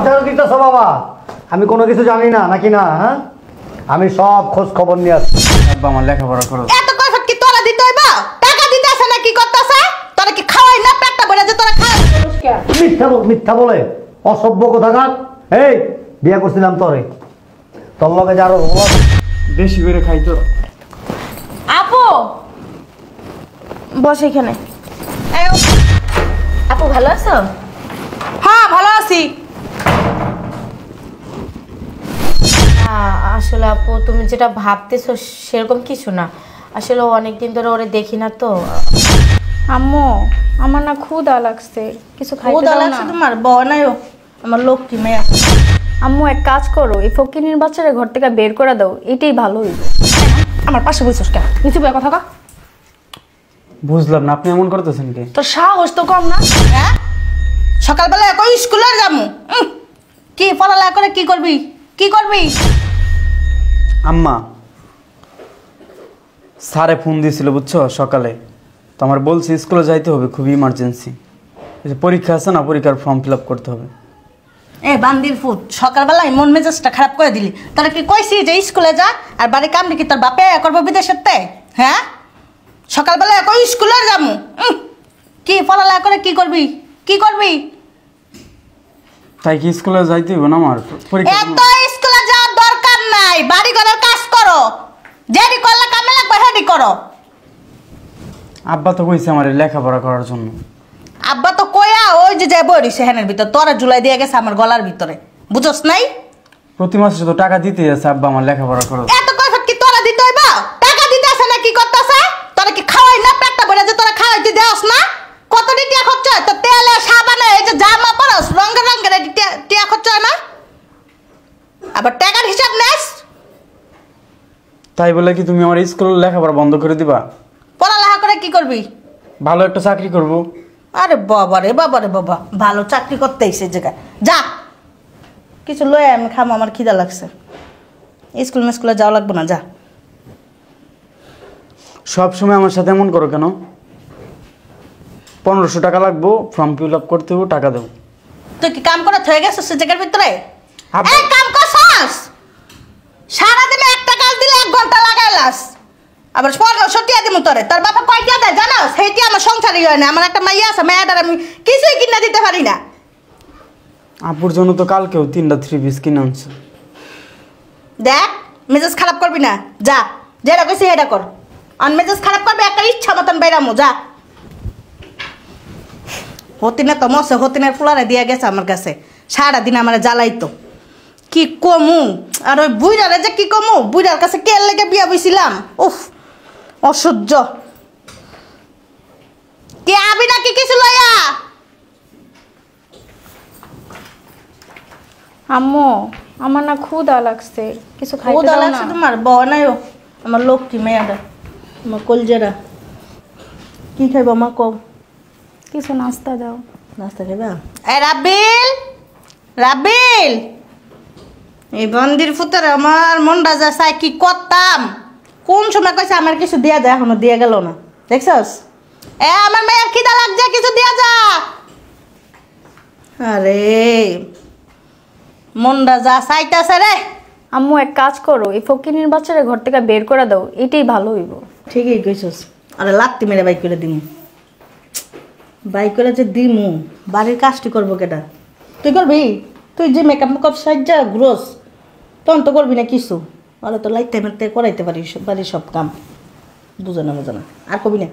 ঝাড়ু দিতেছ বাবা? আমি কোনো কিছু জানি না নাকি না? হ্যাঁ, আমি সব খোঁজ খবর নিয়ে আসছি। আব্বা আমার লেখাপড়া করো। এত কৈফত কি তোরা দিতে হইব? টাকা দিতে আসে না কি করতেছে? তোরা কি খাওয়াই না পেটটা ভরে যে তোরা খাস? মিথ্যা বলে অসভ্য কোথাকার। এই বিয়ে করছিলাম তোরে, তোর লগে যে আরো বেশি করে খাই তো। আপু বস এখানে। আপু ভালো আছো? হ্যাঁ ভালো আছি। আসলে আপু তুমি যেটা ভাবতেছো সেরকম কিছু না। আসলে অনেকদিন ধরে ওরে দেখি না তো। আম্মু আমার না ক্ষুধা লাগছে, কিছু খাইতে দাও না। তোমার বউ নাইও, আমার লক্ষ্মী মেয়ে। আম্মু এক কাজ করো, এই ফকিনীর বাচ্চারা ঘর থেকে বের করে দাও, এটাই ভালো হইবে। আমার পাশে বসছিস কেন? নিচে বয়ে কথা কা। বুঝলাম না, আপনি এমন করতেছেন কি? তোর সাহস তো কম না? হ্যাঁ, সকালবেলা একই স্কুলে যাবো। কি পড়ালেখা করে কি করবি? কি করবি? আম্মা স্যারে ফোন দিয়েছিল বুঝছো সকালে, তো আমার বলছি স্কুলে যাইতে হবে, খুবই ইমার্জেন্সি। পরীক্ষা আছে না, পরীক্ষার ফর্ম ফিল আপ করতে হবে। এ বান্দির ফুট, সকালবেলায় মন মেজাজটা খারাপ করে দিলি। তোরা কি কইছি যে স্কুলে যা, আর বাড়ি কামড়ি কি তোর বাপে করবো বিদেশের তে? হ্যাঁ, সকালবেলা একই স্কুলে যাবো। কি পড়ালেখা করে কি করবি? কি করবি? তাই কি স্কুলে যাইতে হবে না আমার পরীক্ষা? এত স্কুলে যাওয়ার দরকার নাই, বাড়ি ঘরের কাজ করো। যেটি করলে কামে লাগবে সেটি করো। আব্বা তো কইছে আমার লেখাপড়া করার জন্য। আব্বা তো কয়া ওই যে যাই বই সেখানের ভিতর তোরা ঝুলাই দিয়ে গেছে আমার গলার ভিতরে, বুঝছ নাই? প্রতি মাসে তো টাকা দিতে আছে আব্বা আমার লেখাপড়া করো। এত কৈফত কি তোরা দিতে হইব? টাকা দিতে আসে না কি করতেছে? তোরা কি খাওয়াই না পেটটা ভরে যে তোরা খাওয়াইতে দেওস না? কত টিয়া খরচ হয়? তো তেলে সাবানে এই যে জামা পরস রঙের রঙের টিয়া খরচ হয় না? আবার টাকার হিসাব নেস? তাই বলে কি তুমি আমার স্কুল লেখাপড়া বন্ধ করে দিবা? পড়ালেখা করে কি করবি? ভালো একটা চাকরি করব। আরে বাবা রে বাবা রে বাবা, ভালো চাকরি করতে এসে জায়গায় যা, কিছু লয়ে আমি খামো, আমার খিদা লাগছে। স্কুলে যাওয়া লাগবে না, যা। সব সময় আমার সাথে এমন করো কেন? 1500 টাকা লাগবো, ফর্ম ফিল আপ করতে হবে, টাকা দেবো। তুই কি কাম করে থয়ে গেছিস সে জায়গার ভিতরে? আব্বা- এই কাম করছস? সারাদিনে একটা কাজ দিলে 1 ঘন্টা লাগাইলাস, আবার 1500 টিয়া দিমু তোরে। তোর বাপা কয় টিয়া দেয় জানোস? সেইটি আমার সংসারই হয় না। আমার একটা মাইয়া আছে, মাইয়াটার আমি কিছুই কিনা দিতে পারি না। আপুর জন্য তো কালকেও 3টা 3 পিস কিনে আনছে। দেখ, মেজাজ খারাপ করবি না, যা। যেটা কইছি সেটা কর। আর মেজাজ খারাপ করবি একটা ইচ্ছা মতন বাইরামু, যা। হতিনে তো মশে হতিনের ফুলারে দিয়ে গেছে আমার কাছে, সারাদিন আমার জ্বালাইতো। কি কমু আর ওই বুইড়ারে যে কি কমু, বুইড়ার কাছে কে লেগে বিয়া বইছিলাম। উফ, অসহ্য। কে আবি নাকি কিছু লইয়া? আম্মু আমার না ক্ষুধা লাগছে, কিছু খাইতে ক্ষুধা দাও লাগছে না। তোমার? বউ নাইও, আমার লক্ষ্মী মেয়েটা, আমার কলজেরা। কি খাইব মা কও? কিছু নাস্তা দাও। নাস্তা খাইবা? এ রাব্বিল, রাব্বিল, এই বন্দির ফুতারে আমার মনটা যা চাই কি করতাম। কোন সময় কইছে আমার কিছু দিয়া যায়, এখনো দিয়া গেল না, দেখছস? এ আমার মেয়ের খিদা লাগছে, কিছু দিয়া যা। আরে মনটা যা চাইতাছে রে। আম্মু এক কাজ করো, এই ফকিনীর বাচ্চারা ঘর থেকে বের করে দাও, এটাই ভালো হইব। ঠিকই কইছস। আরে লাত্তি মেরে বাইক করে দিমু, বাইক করে যে দিমু, বাড়ির কাজটি করবো কেটা? তুই করবি? তুই যে মেকআপ সাজ্জা গ্রোস, তখন তো করবি না কিছু। আরে তো লাইতে মারতে করাইতে পারিস বাড়ির সব কাম। বুঝো না আর কবি না।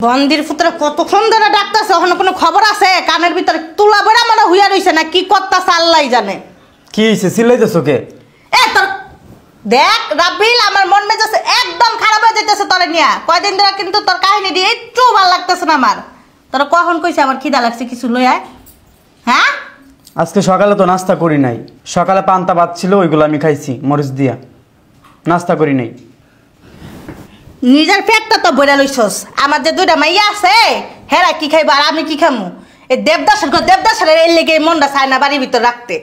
বন্দির ফুতরে কতক্ষণ ধরে ডাকতেছে, ওখানে কোনো খবর আছে? কানের ভিতরে তুলা বেড়া মানে হুইয়া রইছে না, কি করতেছে আল্লাহ জানে। কি হইছে চিল্লাইতেছো কে? এ তোর দেখ রাব্বিল, আমার মন মেজাজে একদম খারাপ হয়ে যাইতেছে তোরে নিয়া। কয়দিন ধরে কিন্তু তোর কাহিনী দিয়ে একটু ভালো লাগতেছে না আমার। তোরা কখন কইছে আমার খিদা লাগছে কিছু লই আয়? হ্যাঁ, আজকে সকালে তো নাস্তা করি নাই। সকালে পান্তা ভাত ছিল, ওইগুলো আমি খাইছি মরিচ দিয়া, নাস্তা করি নাই। নিজের পেটটা তো বইরা লইছস। আমার যে 2টা মাইয়া আছে, হেরা কি খাইবা আর আমি কি খামু? এই দেবদাসের এর লেগে মনটা চায় না বাড়ির ভিতর রাখতে।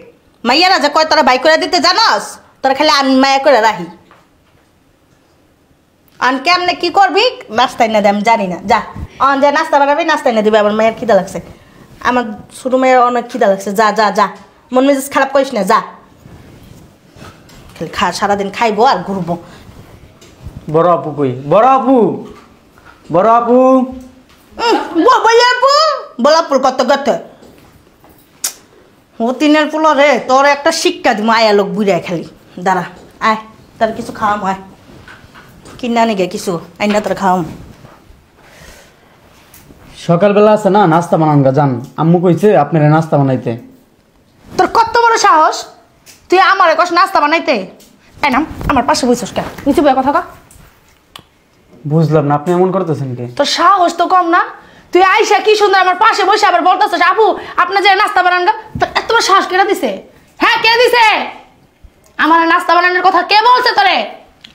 মাইয়ারা যে কয় তোরা বাই করে দিতে জানস, তোরা খালি আমি মায়া করে রাখি। আন কেমনে কি করবি? নাস্তাই না দে, আমি জানি না। যা অন যে নাস্তা বানাবি, নাস্তাই না দিবে। আমার মায়ের খিদা লাগছে, আমার ছোট মেয়ের অনেক খিদা লাগছে। যা যা যা, মন মেজাজ খারাপ করিস না, যা। খালি সারাদিন খাইবো আর ঘুরবো। বড় আপু কই? বড় আপু, বড় আপু। বলাপুর কত গত হতিনের পুলো রে, তোর একটা শিক্ষা দিব। আয়া লোক বুড়ায় খালি দাঁড়া, আয় তার কিছু খাওয়াম, হয় কিনা নিগে কিছু আইনা তোর খাওয়াম। সকালবেলা আছে না নাস্তা বানান গা, যান। আম্মু কইছে আপনারা নাস্তা বানাইতে। তোর কত বড় সাহস, তুই আমার কষ্ট নাস্তা বানাইতে? তাই না আমার পাশে বসছিস কেন? নিচে বয়ে কথা কা। বুঝলাম না, আপনি এমন করতেছেন কে? তোর সাহস তো কম না? তুই আইসা কি সুন্দর আমার পাশে বসে আবার বলতেছিস আপু আপনার যে নাস্তা বানান গা। তোর এত বড় সাহস কেটে দিছে? হ্যাঁ কে দিছে? আমার নাস্তা বানানোর কথা কে বলছে তোরে?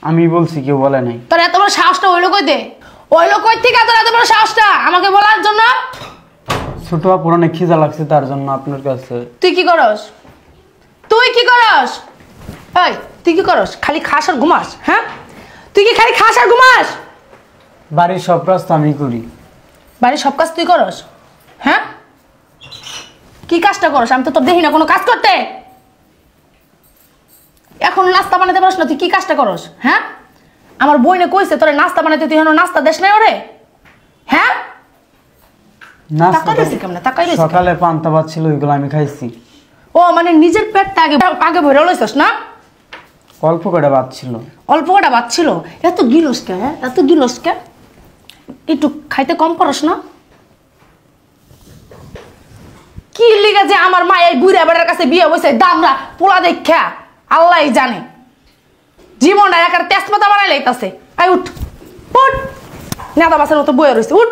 আমি বলছি, কেউ বলে নাই। তোর এত বড় সাহসটা ওই লোক দে, ওই লোক থেকে তোর এত বড় সাহসটা আমাকে বলার জন্য? ছোট আপুর অনেক খিদা লাগছে, তার জন্য আপনার কাছে। তুই কি করস? তুই কি করস? এই তুই কি করস? খালি খাস আর ঘুমাস? হ্যাঁ তুই কি খালি খাস আর ঘুমাস? বাড়ির সব কাজ তো আমি করি। বাড়ির সব কাজ তুই করস? হ্যাঁ কি কাজটা করস? আমি তো তোর দেখি না কোনো কাজ করতে। এখন নাস্তা বানাতে পারস না, তুই কি কাজটা করস? হ্যাঁ আমার বইনে কইছে তোরে নাস্তা বানাতে, তুই এখন নাস্তা দেশ নাই ওরে? হ্যাঁ তাকাই রইছিস কেমনে? তাকাই রইছিস? সকালে পান্তা ভাত ছিল, ওইগুলো আমি খাইছি। ও মানে নিজের পেটটা আগে আগে ভরে লইছস না? অল্প করে ভাত ছিল। অল্প কটা ভাত ছিল, এত গিলস কে? এত গিলস কে? একটু খাইতে কম পারস না? কি লিগা যে আমার মা এই বুড়া বেড়ার কাছে বিয়ে বসে দামরা পোলা দেখা আল্লাহ জানে। জীবনটা একার তেজপাতা বানাই লাইতাছে। আই উঠ উঠ, নেতা বাসের মতো বয়ে রয়েছে। উঠ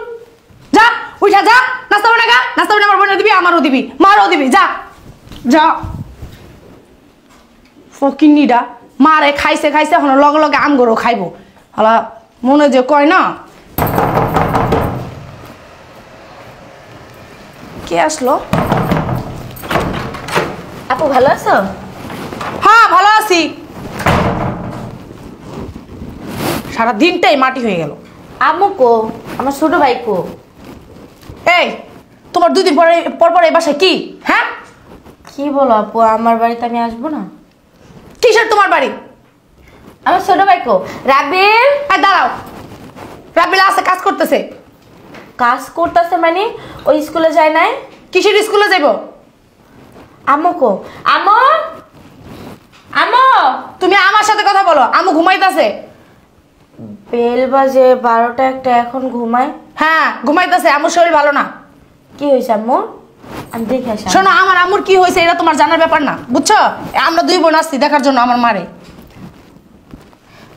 যা, উঠা যা, নাস্তা বানা গা। নাস্তা বানা আমার বোনের দিবি, আমারও দিবি, মারও দিবি, যা যা। ফকিন্নিটা মারে খাইছে খাইছে, এখন লগে লগে আমগরও খাইবো। হলা মনে যে কয় না। কে আসলো? আপু ভালো আছো? হ্যাঁ ভালো আছি। সারা দিনটাই মাটি হয়ে গেল। আম্মু কো? আমার ছোট ভাই কো? এই তোমার দুদিন পরে পর পর এই বাসায় কি? হ্যাঁ কি বলো আপু, আমার বাড়িতে আমি আসবো না? কিসের তোমার বাড়ি? আমার ছোট ভাই কো? রাবিল। আর দাঁড়াও, রাবিলা আছে কাজ করতেছে। কাজ করতেছে মানে? ওই স্কুলে যায় নাই? কিসের স্কুলে যাইব? আম্মু কো? আম্মু, আম্মু। তুমি আমার সাথে কথা বলো। আমু ঘুমাইতেছে। বেল বাজে 12টা 1টা, এখন ঘুমায়? হ্যাঁ ঘুমাইতেছে, আমুর শরীর ভালো না। কি হয়েছে আম্মু? আমি দেখে আসি। শোনো, আমার আম্মুর কি হয়েছে এটা তোমার জানার ব্যাপার না, বুঝছো? আমরা দুই বোন আসছি দেখার জন্য আমার মারে।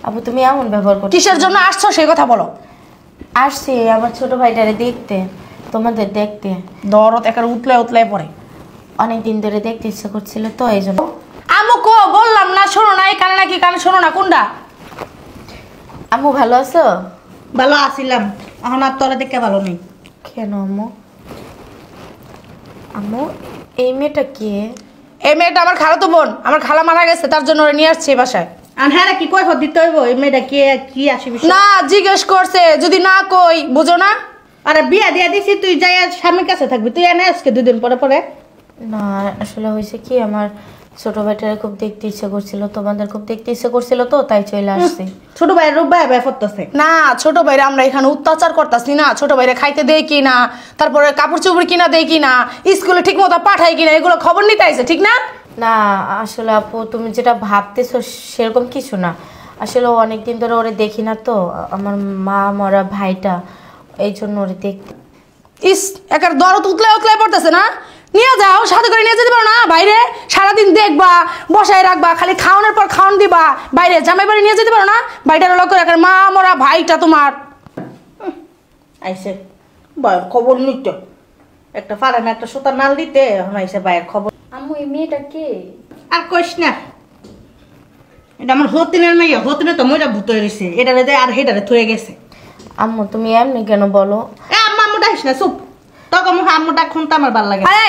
আপু তুমি এমন ব্যবহার করছো? কিসের জন্য আসছো সেই কথা বলো। আসছি আমার ছোট ভাইটারে দেখতে, তোমাদের দেখতে। দরদ একার উতলে উতলে পড়ে। অনেকদিন ধরে দেখতে ইচ্ছা করছিল তো, এই জন্য। আম্মু কো বললাম না, শোনো না? এই কানে নাকি কানে শোনো না? কোনটা? আম্মু ভালো আছো? ভালো আছিলাম, এখন আর তোরা দেখে ভালো নেই। কেন আম্মু? আম্মু এই মেয়েটা কে? এই মেয়েটা আমার খালাতো বোন। আমার খালা মারা গেছে, তার জন্য ওরা নিয়ে আসছে এই বাসায়। আর হ্যাঁ কি কই দিতে হইব? এই মেয়েটা কে কি আসিবি না জিজ্ঞেস করছে, যদি না কই বুঝো না? আরে বিয়া দিয়া দিছি, তুই যাই স্বামীর কাছে থাকবি। তুই এনে আজকে দুদিন পরে পরে। না আসলে হয়েছে কি, আমার ছোট ভাইটারে খুব দেখতে ইচ্ছে করছিল, তোমাদের খুব দেখতে ইচ্ছে করছিল তো, তাই চলে আসছি। ছোট ভাইয়ের রূপ ভাই ভাই করতেছে না। ছোট ভাইরা আমরা এখানে অত্যাচার করতেছি না। ছোট ভাইরা খাইতে দেই কি না, তারপরে কাপড় চোপড় কিনা দেই কি না, স্কুলে ঠিক মতো পাঠাই কিনা, এগুলো খবর নিতে আইছে, ঠিক না? না আসলে আপু তুমি যেটা ভাবতেছো সেরকম কিছু না। আসলে অনেকদিন ধরে ওরে দেখি না তো, আমার মা মরা ভাইটা, এই জন্য ওরে দেখতে। ইস একার দরদ উতলে উতলে পড়তেছে না। নিয়ে যাও, সাথে করে নিয়ে যেতে পারো না বাইরে? সারাদিন দেখবা, বসায় রাখবা, খালি খাওয়ানোর পর খাওয়ান দিবা। বাইরে জামাই বাড়ি নিয়ে যেতে পারো না? বাইরের লোক একার মা মরা ভাইটা তোমার আইসে বাইরের খবর নিতে। একটা পারে না একটা সুতার নাল দিতে, এখন আইসে বাইরের খবর। আম্মু এই মেয়েটা কে? আর কইস না, এটা আমার হতিনের মেয়ে। হতিনে তো মইরা ভূত হয়ে গেছে, এটারে দেয় আর হেটারে থয়ে গেছে। আম্মু তুমি এমনি কেন বলো? এ আম্মা আম্মু ডাকিস না, চুপ। তখন মুখে আম্মু ডাক শুনতে আমার ভালো লাগে। আরে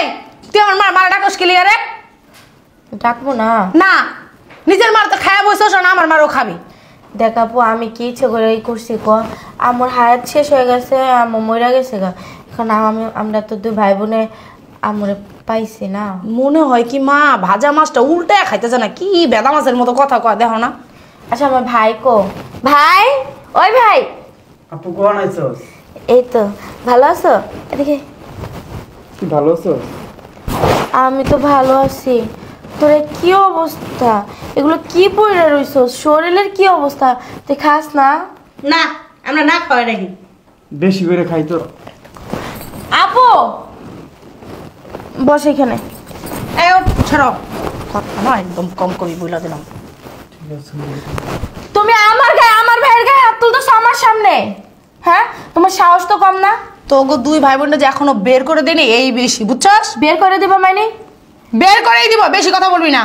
তুই আমার মার ডাকস কি লিগারে? ডাকবো না? না, নিজের মার তো খায়া বসেছ না, আমার মারও খাবি। দেখ আপু আমি কি ইচ্ছে করে করছি ক, আমার হায়াত শেষ হয়ে গেছে, আম্মু মইরা গেছে গা। এখন আমরা তো দুই ভাই বোনে আমরে পাইছি না। মনে হয় কি মা ভাজা মাছটা উল্টে খাইতে জানা কি বেদা মাছের মতো কথা কয় দেখো না। আচ্ছা আমার ভাই কো? ভাই, ওই ভাই। আপু কোন আইছস? এই তো, ভালো আছো? এদিকে। তুই ভালো আছো? আমি তো ভালো আছি। তোর কি অবস্থা? এগুলো কি পড়ে রইছস? শরীরের কি অবস্থা? তুই খাস না? না, আমরা না খাওয়াই রাখি। বেশি করে খাই তো। আপু বস এখানে। এই ওঠ, ছাড়াও কথা না একদম কম কবি বইলা দিলাম। ঠিক আছে। তুমি আমার গায়ে, আমার ভাইয়ের গায়ে হাত তুলতেছো আমার সামনে, হ্যাঁ? তোমার সাহস তো কম না? তোগো দুই ভাই বোনটা যে এখনো বের করে দেনি এই বেশি, বুঝছস? বের করে দিবা মানে? বের করেই দিব, বেশি কথা বলবি না।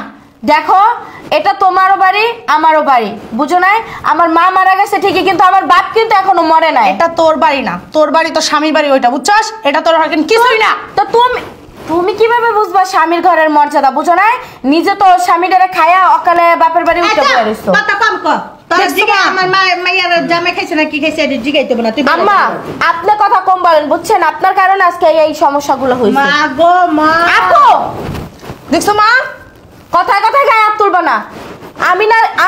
দেখো, এটা তোমারও বাড়ি আমারও বাড়ি, বুঝো নাই? আমার মা মারা গেছে ঠিকই, কিন্তু আমার বাপ কিন্তু এখনো মরে নাই। এটা তোর বাড়ি না, তোর বাড়ি তো স্বামীর বাড়ি, ওইটা বুঝছস? এটা তোর হাকিন কিছুই না। তো তুমি কিভাবে বুঝবা স্বামীর ঘরের মর্যাদা, বুঝো নাই? নিজে তো স্বামীটারে খায়া অকালে বাপের বাড়ি উঠে পড়ে রইছো। কথা কম কর। তোর জিগা আমার মাইয়ার জামা খাইছে না কি খাইছে এটা জিগাইতে হবে না তুই। আম্মা, আপনি কথা কম বলেন, বুঝছেন? আপনার কারণে আজকে এই সমস্যাগুলো হয়েছে। মা গো মা। আপু, দেখছো মা? কথায় কথায় গায়ে হাত তুলবা না।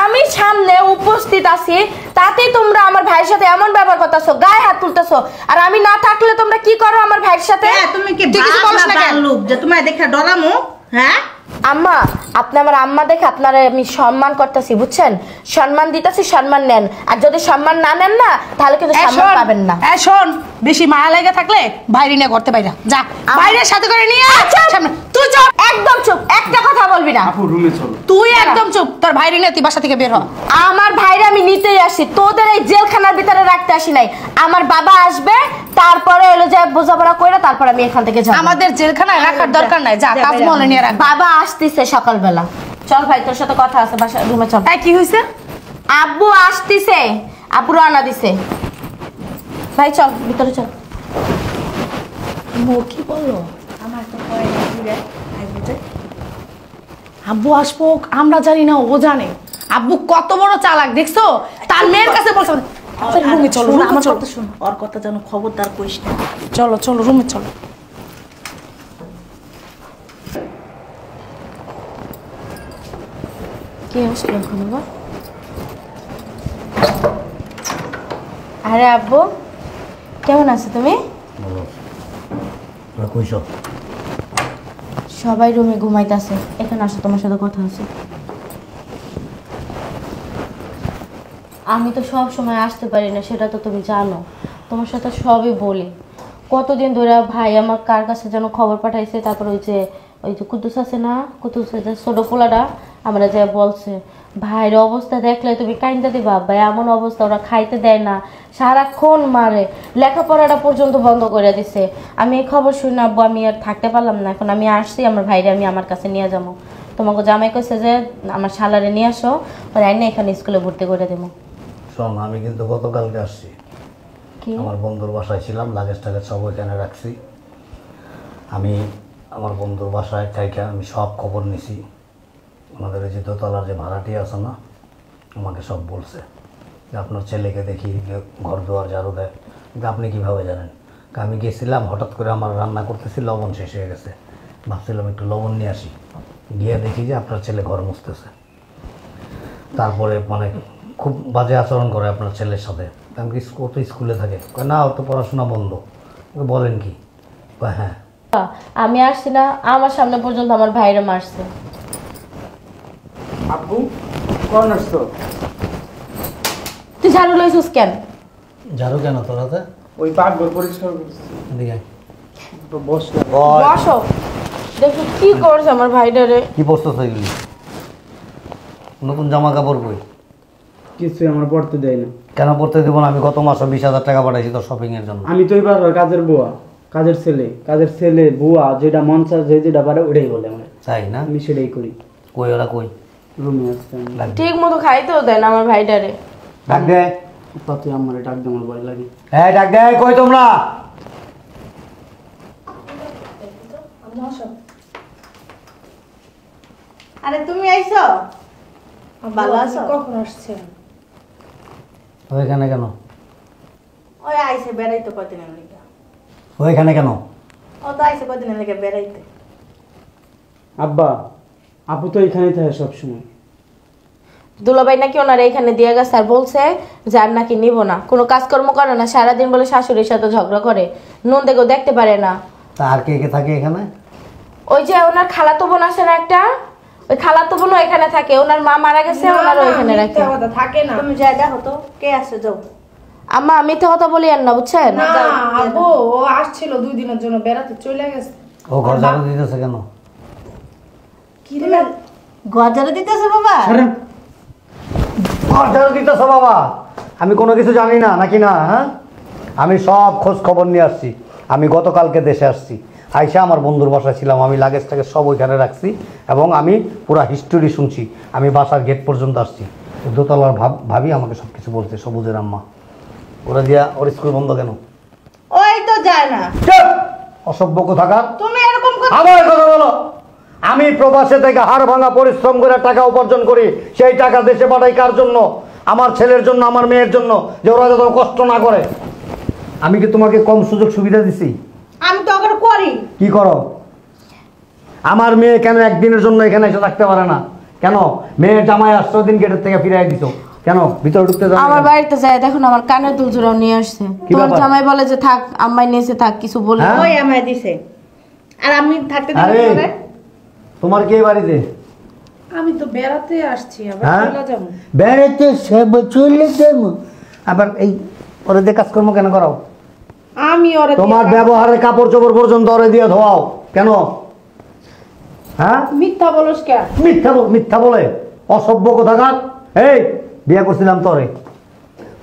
আমি সামনে উপস্থিত আছি, তাতেই তোমরা আমার ভাইয়ের সাথে এমন ব্যবহার করতেছো, গায়ে হাত তুলতেছো। আর আমি না থাকলে তোমরা কি করো আমার ভাইয়ের সাথে? তুমি কি কিছু বলছ না কেন? লোক যে তোমায় দেখে ডরামু, হ্যাঁ? আম্মা, আপনি আমার আম্মা দেখে আপনারা আমি সম্মান করতেছি, বুঝছেন? সম্মান দিতেছি, সম্মান নেন। আর যদি সম্মান না নেন না, তাহলে কিন্তু সম্মান পাবেন না। শোন, বেশি মায়া লাগা থাকলে বাইরে নিয়ে করতে বাইরা যা, বাইরের সাথে করে নিয়ে সামনে। তুই চুপ, একদম চুপ, একটা কথা বলবি না। আপু রুমে চলো। তুই একদম চুপ, তোর বাইরে নিয়ে তুই বাসা থেকে বের হ। আমার ভাইরা আমি নিতেই আসি, তোদের এই জেলখানার ভিতরে রাখতে আসি নাই। আমার বাবা আসবে, তারপরে এলো যে বোঝাপড়া করে, তারপর আমি এখান থেকে যাব। আমাদের জেলখানায় রাখার দরকার নাই, যা তাজমহলে নিয়ে রাখ। বাবা আসতেছে সকালবেলা। চল ভাই, তোর সাথে কথা আছে, বাসা রুমে চল। কি হয়েছে? আব্বু আসতেছে, আব্বু রান্না দিছে। ভাই চল ভিতরে চল। কি বললো? আমার তো পরে আব্বু আসবো আমরা জানি না, ও জানে। আব্বু কত বড় চালাক দেখছো? তার মেয়ের কাছে বলছে রুমে চলো, আমার কথা শোন, ওর কথা যেন খবরদার করিস না। চলো চলো রুমে চলো। কি আসলো এখন আবার? আরে আব্বু, কেমন আছো তুমি? বলো, তোরা কইছ? সবাই রুমে ঘুমাইতেছে, এখানে আসো, তোমার সাথে কথা আছে। আমি তো সব সময় আসতে পারি না, সেটা তো তুমি জানো। তোমার সাথে সবই বলি। কতদিন ধরে ভাই আমার কার কাছে যেন খবর পাঠাইছে, তারপর ওই যে কুদ্দুস আছে না, কুদ্দুসের যে ছোট পোলাটা আমরা যে বলছে, ভাইয়ের অবস্থা দেখলে তুমি কাইন্দা দিবা। ভাই এমন অবস্থা, ওরা খাইতে দেয় না, সারাক্ষণ মারে, লেখাপড়াটা পর্যন্ত বন্ধ করে দিছে। আমি এই খবর শুনে আব্বু আমি আর থাকতে পারলাম না, এখন আমি আসছি আমার ভাইরে আমি আমার কাছে নিয়ে যাবো। তোমাকে জামাই কইছে যে আমার শালারে নিয়ে আসো, আর আইনে এখানে স্কুলে ভর্তি করে দেবো। শোন, আমি কিন্তু গতকালকে আসছি, কি? আমার বন্ধুর বাসায় ছিলাম, লাগেজ টাগেজ সব ওইখানে রাখছি। আমি আমার বন্ধুর বাসায় থাইকা আমি সব খবর নিছি। আমাদের ওই যে দোতলার যে ভাড়াটি আছে না, আমাকে সব বলছে যে আপনার ছেলেকে দেখি যে ঘর দুয়ার ঝাড়ু দেয়। কিন্তু আপনি কীভাবে জানেন? আমি গেছিলাম, হঠাৎ করে আমার রান্না করতেছি, লবণ শেষ হয়ে গেছে, ভাবছিলাম একটু লবণ নিয়ে আসি, গিয়ে দেখি যে আপনার ছেলে ঘর মুছতেছে। তারপরে মানে খুব বাজে আচরণ করে আপনার ছেলের সাথে। আমি কি ও তো স্কুলে থাকে? না, ও তো পড়াশোনা বন্ধ। বলেন কি? হ্যাঁ। আমি আসছি না, আমার সামনে পর্যন্ত আমার ভাইরা মারছে। আব্বু কোন আসছো? তুই ঝাড়ু লইছিস কেন? ঝাড়ু কেন তোর হাতে? ওই পাকঘর পরিষ্কার করছি। এদিকে আয়। তো বস না। বসো, দেখো কি করছে আমার ভাইটারে। কি পড়তো এগুলি? নতুন জামা কাপড় কই? কিছুই আমার পড়তে দেয় না। কেন পড়তে দেবো না? আমি গত মাসে 20,000 টাকা পাঠাইছি তোর শপিংয়ের জন্য। আমি তো এবার কাজের বুয়া, কাজের ছেলে বুয়া, যেটা মন চায় যেটা পারে ওটাই বলে আমার। তাই না? আমি সেটাই করি। কই ওরা কই? রুমে আসছে। ঠিক মতো খাইতেও দেয় না আমার ভাইটারে। ডাক দে। তুই আমার ডাক দে, আমার ভয় লাগে। হ্যাঁ ডাক দে, কই তোমরা? আরে তুমি আইছো? ভালো আছো? কখন আসছেন? ওইখানে কেন? ওই আইছে বেড়াইতে কদিনের লেগে। ওইখানে কেন? ও তো আইছে কদিনের লেগে বেড়াইতে। আব্বা আপু তো এখানেই থাকে সবসময়। দুলাভাই নাকি ওনার এখানে দিয়ে গেছে আর বলছে যে আর নাকি নিব না, কোনো কাজকর্ম করে না, সারাদিন বলে শাশুড়ির সাথে ঝগড়া করে, নুন দেখেও দেখতে পারে না। তা আর কে কে থাকে এখানে? ওই যে ওনার খালাতো বোন আছে না একটা, ওই খালাতো বোনও এখানে থাকে, ওনার মা মারা গেছে, ওনারও এখানে রাখে। থাকে না, তুমি যাই দেখো তো কে আছে, যাও। আম্মা মিথ্যে কথা বলি আর না, বুঝছেন? না আব্বু ও আসছিল 2 দিনের জন্য, বেড়াতে চলে গেছে। ও ঘর ঝাড়ু দিতেছে কেন? কি রে ঘর ঝাড়ু দিতেছে বাবা? ঘর ঝাড়ু দিতেছ বাবা? আমি কোনো কিছু জানি না নাকি না? হ্যাঁ, আমি সব খোঁজ খবর নিয়ে আসছি। আমি গতকালকে দেশে আসছি, আইসা আমার বন্ধুর বাসায় ছিলাম, আমি লাগেজটাকে সব ওইখানে রাখছি এবং আমি পুরা হিস্টোরি শুনছি। আমি বাসার গেট পর্যন্ত আসছি, দোতলার ভাবি আমাকে সব কিছু বলছে, সবুজের আম্মা। ওরা দিয়া ওর স্কুল বন্ধ কেন? ওই তো যায় না। চুপ! অসভ্য কোথাকার। তুমি এরকম কথা আমার কথা বলো। আমি প্রবাসে থেকে হাড় ভাঙা পরিশ্রম করে টাকা উপার্জন করি, সেই টাকা দেশে পাঠাই কার জন্য? আমার ছেলের জন্য, আমার মেয়ের জন্য, যে ওরা যাতে কষ্ট না করে। আমি কি তোমাকে কম সুযোগ সুবিধা দিছি? আমি তো ওকে করি। কি করো? আমার মেয়ে কেন একদিনের জন্য এখানে এসে থাকতে পারে না? কেন মেয়ের জামাই 8 দিন গেটের থেকে ফিরাই দিত? কেন ভিতরে ঢুকতে যাবে? আমার বাড়িতে যায় দেখুন, আমার কানের দুল জোড়াও নিয়ে আসছে। কি তোমার ব্যাপার? জামাই বলে যে থাক, আম্মাই নিয়েছে থাক, কিছু বলে না। হ্যাঁ? ওই আমায় দিছে, আর আমি থাকতে দিব আরে না। তোমার কি এই বাড়িতে? আমি তো বেড়াতে আসছি, আবার হ্যাঁ, চলে যাবো। বেড়াতে চলে যাবো, আবার এই ওরে দিয়ে কাজকর্ম কেন করাও? আমি ওরে তোমার ব্যবহারের কাপড় চোপড় পর্যন্ত ওরে দিয়ে ধোয়াও কেন? হ্যাঁ, মিথ্যা বলস কে? মিথ্যা বলে অসভ্য কোথাকার। এই বিয়ে করছিলাম তোরে,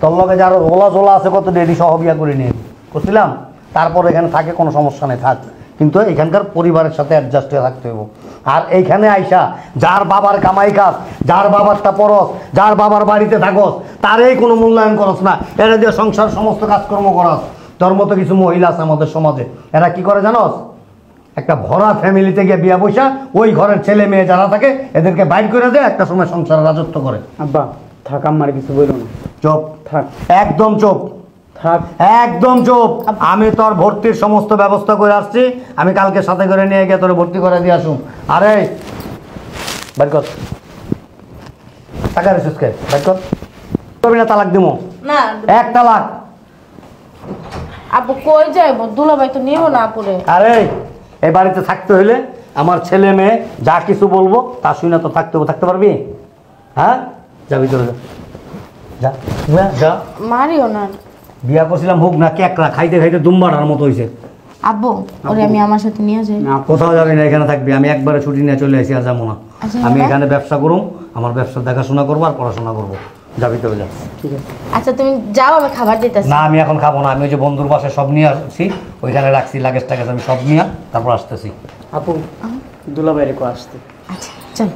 তোর লগে যার ওলা জোলা আছে কত ডেডি সহ বিয়ে করে নিয়ে করছিলাম। তারপর এখানে থাকে কোনো সমস্যা নেই, থাক, কিন্তু এখানকার পরিবারের সাথে অ্যাডজাস্ট হয়ে থাকতে হইব। আর এইখানে আইসা যার বাবার কামাই কাজ, যার বাবারটা পরস, যার বাবার বাড়িতে থাকস, তারই কোনো মূল্যায়ন করস না। এরা দিয়ে সংসার সমস্ত কাজকর্ম করস। তোর মতো কিছু মহিলা আছে আমাদের সমাজে, এরা কি করে জানস? একটা ভরা ফ্যামিলিতে গিয়ে বিয়া বসা, ওই ঘরের ছেলে মেয়ে যারা থাকে এদেরকে বাইর করে দেয়, একটা সময় সংসার রাজত্ব করে। আব্বা থাক, আমার কিছু বললো না। চুপ, থাক একদম চুপ, থাক। একদম চুপ। আমি তোর ভর্তির সমস্ত ব্যবস্থা করে আসছি, আমি কালকে সাথে করে নিয়ে গিয়ে তোর ভর্তি করে দিয়ে আসুন। আরে বাইর কর টাকা রেসুস কে, বাইর কর। তবে না তালাক দিমো, না, এক তালাক। আপু কই যাইব? দুলাভাই তো নিব না আপুরে। আরে এই বাড়িতে থাকতে হইলে আমার ছেলে মেয়ে যা কিছু বলবো তা শুনে তো থাকতে হবে, থাকতে পারবি? হ্যাঁ, যা ভিতরে যা, যা যা, যা। মারিও না। বিয়া করছিলাম হোক না কেকড়া, খাইতে খাইতে দুম্বাটার মতো হয়েছে। আব্বু ওরে আমি আমার সাথে নিয়ে যাই। না, কোথাও যাবি না, এখানে থাকবি। আমি একবারে ছুটি নিয়ে চলে আসি, আর যাবো না। আচ্ছা, আমি দাদা? এখানে ব্যবসা করুম, আমার ব্যবসা দেখাশোনা করবো আর পড়াশোনা করবো। যাবি তো যা। ঠিক আছে। আচ্ছা তুমি যাও, আমি খাবার দিতেছি। না আমি এখন খাবো না, আমি ওই যে বন্ধুর বাসায় সব নিয়ে আসছি, ওইখানে রাখছি লাগেজ টাগেজ, আমি সব নিয়ে তারপর আসতেছি। আপু দুলাভাইরে কো আসতে। আচ্ছা চল।